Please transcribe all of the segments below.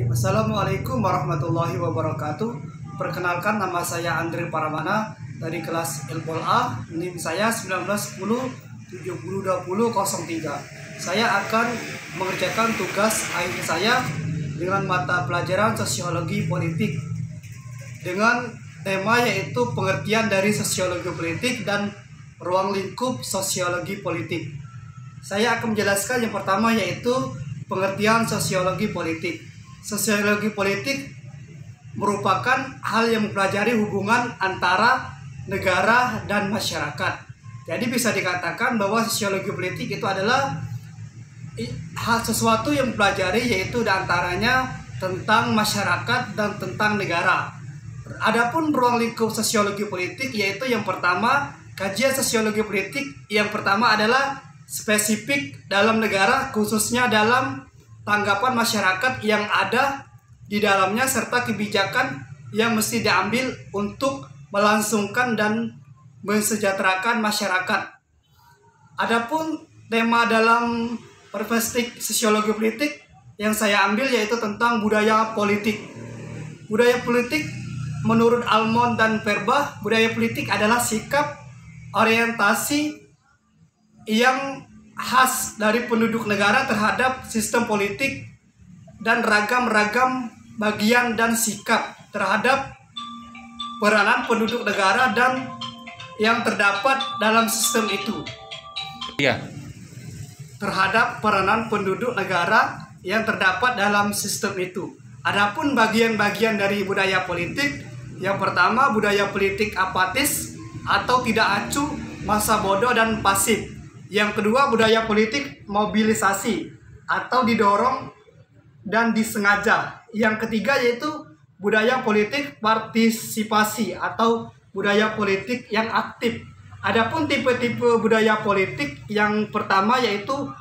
Assalamualaikum warahmatullahi wabarakatuh. Perkenalkan, nama saya Andre Paramana dari kelas Ilpol A. NIM saya 1910702003. Saya akan mengerjakan tugas akhir saya dengan mata pelajaran sosiologi politik dengan tema yaitu pengertian dari sosiologi politik dan ruang lingkup sosiologi politik. Saya akan menjelaskan yang pertama yaitu pengertian sosiologi politik. Sosiologi politik merupakan hal yang mempelajari hubungan antara negara dan masyarakat. Jadi bisa dikatakan bahwa sosiologi politik itu adalah hal sesuatu yang mempelajari yaitu diantaranya tentang masyarakat dan tentang negara. Adapun ruang lingkup sosiologi politik yaitu yang pertama, kajian sosiologi politik yang pertama adalah spesifik dalam negara, khususnya dalam tanggapan masyarakat yang ada di dalamnya serta kebijakan yang mesti diambil untuk melangsungkan dan mensejahterakan masyarakat. Adapun tema dalam perspektif sosiologi politik yang saya ambil yaitu tentang budaya politik. Budaya politik menurut Almond dan Verba, budaya politik adalah sikap orientasi yang khas dari penduduk negara terhadap sistem politik dan ragam-ragam bagian dan sikap terhadap peranan penduduk negara dan yang terdapat dalam sistem itu. Iya. Terhadap peranan penduduk negara yang terdapat dalam sistem itu. Adapun bagian-bagian dari budaya politik, yang pertama budaya politik apatis atau tidak acuh, masa bodoh dan pasif. Yang kedua budaya politik mobilisasi atau didorong dan disengaja. Yang ketiga yaitu budaya politik partisipasi atau budaya politik yang aktif. Adapun tipe-tipe budaya politik yang pertama yaitu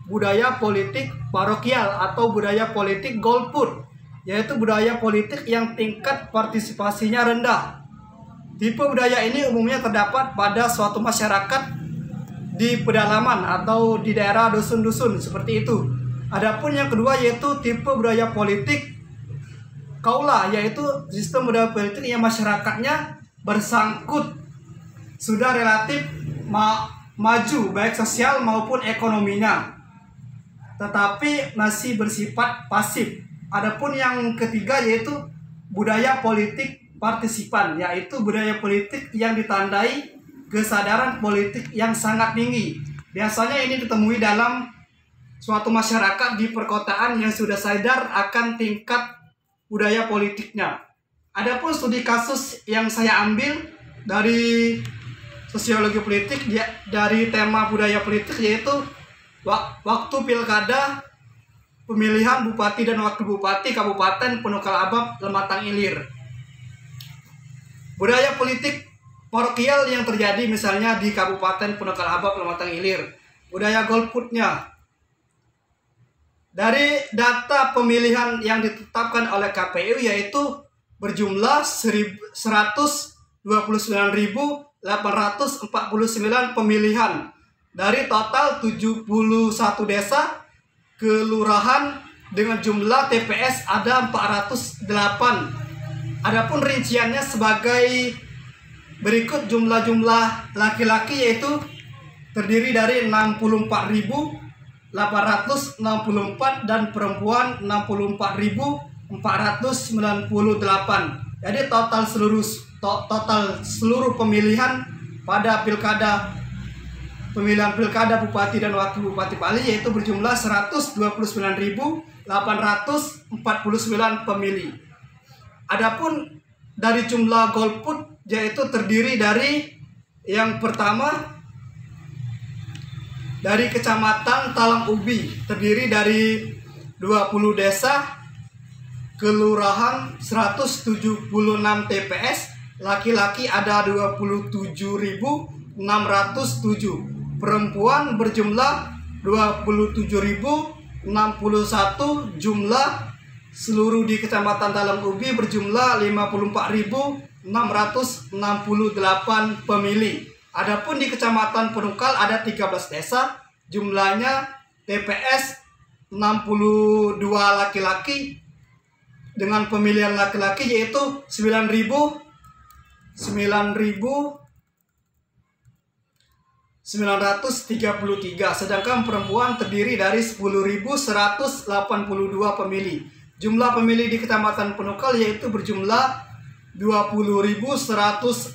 budaya politik parokial atau budaya politik golput, yaitu budaya politik yang tingkat partisipasinya rendah. Tipe budaya ini umumnya terdapat pada suatu masyarakat di pedalaman atau di daerah dusun-dusun seperti itu. Adapun yang kedua yaitu tipe budaya politik kaula, yaitu sistem budaya politik yang masyarakatnya bersangkut sudah relatif maju baik sosial maupun ekonominya, tetapi masih bersifat pasif. Adapun yang ketiga yaitu budaya politik partisipan, yaitu budaya politik yang ditandai kesadaran politik yang sangat tinggi. Biasanya ini ditemui dalam suatu masyarakat di perkotaan yang sudah sadar akan tingkat budaya politiknya. Adapun studi kasus yang saya ambil dari sosiologi politik dari tema budaya politik yaitu waktu pilkada pemilihan bupati dan wakil bupati Kabupaten Penukal-Abab Lematang Ilir. Budaya politik parokial yang terjadi misalnya di Kabupaten Penukal-Abab Lematang Ilir. Budaya golputnya. Dari data pemilihan yang ditetapkan oleh KPU yaitu berjumlah 129.849 pemilihan dari total 71 desa kelurahan dengan jumlah TPS ada 408. Adapun rinciannya sebagai berikut: jumlah laki-laki yaitu terdiri dari 64.864 dan perempuan 64.498. Jadi total seluruh pemilihan pada pemilihan pilkada bupati dan wakil bupati Bali yaitu berjumlah 129.849 pemilih. Adapun dari jumlah golput yaitu terdiri dari yang pertama dari Kecamatan Talang Ubi, terdiri dari 20 desa, kelurahan 176 TPS, laki-laki ada 27.607, perempuan berjumlah 27.061, jumlah seluruh di Kecamatan Talang Ubi berjumlah 54.668 pemilih. Adapun di Kecamatan Penukal ada 13 desa, jumlahnya TPS 62 laki-laki, dengan pemilihan laki-laki yaitu 9.933, sedangkan perempuan terdiri dari 10.182 pemilih. Jumlah pemilih di Kecamatan Penukal yaitu berjumlah 20.115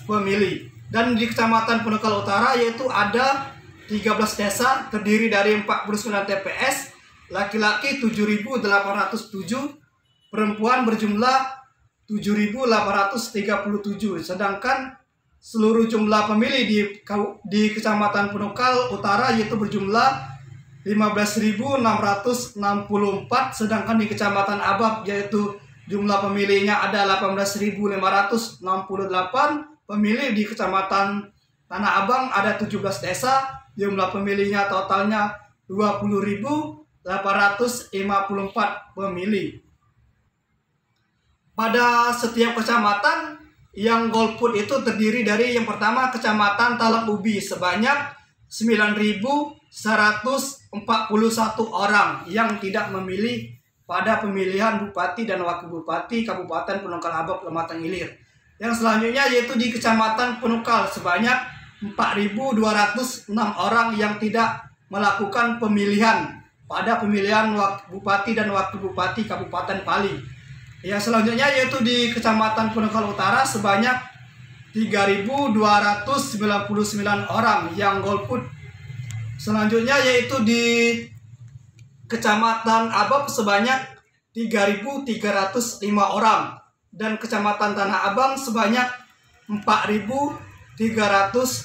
pemilih. Dan di Kecamatan Penukal Utara yaitu ada 13 desa terdiri dari 49 TPS, laki-laki 7.807, perempuan berjumlah 7.837, sedangkan seluruh jumlah pemilih di Kecamatan Penukal Utara yaitu berjumlah 15.664, sedangkan di Kecamatan Abab yaitu jumlah pemilihnya ada 18.568 pemilih. Di Kecamatan Tanah Abang ada 17 desa, jumlah pemilihnya totalnya 20.854 pemilih. Pada setiap kecamatan yang golput itu terdiri dari yang pertama Kecamatan Talang Ubi sebanyak 9.141 orang yang tidak memilih pada pemilihan Bupati dan Wakil Bupati Kabupaten Penukal Abab Lematang Ilir. Yang selanjutnya yaitu di Kecamatan Penukal sebanyak 4.206 orang yang tidak melakukan pemilihan pada pemilihan Bupati dan Wakil Bupati Kabupaten Pali. Yang selanjutnya yaitu di Kecamatan Penukal Utara sebanyak 3.299 orang yang golput. Selanjutnya yaitu di Kecamatan Abab sebanyak 3.305 orang dan Kecamatan Tanah Abang sebanyak 4.360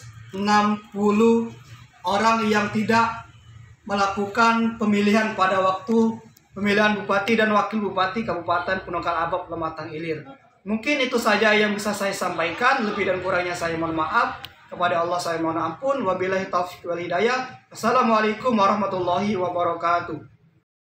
orang yang tidak melakukan pemilihan pada waktu pemilihan Bupati dan Wakil Bupati Kabupaten Penukal Abab Lematang Ilir. Mungkin itu saja yang bisa saya sampaikan. Lebih dan kurangnya saya mohon maaf. Kepada Allah saya mohon ampun. Wabillahi taufiq wal hidayah. Assalamualaikum warahmatullahi wabarakatuh.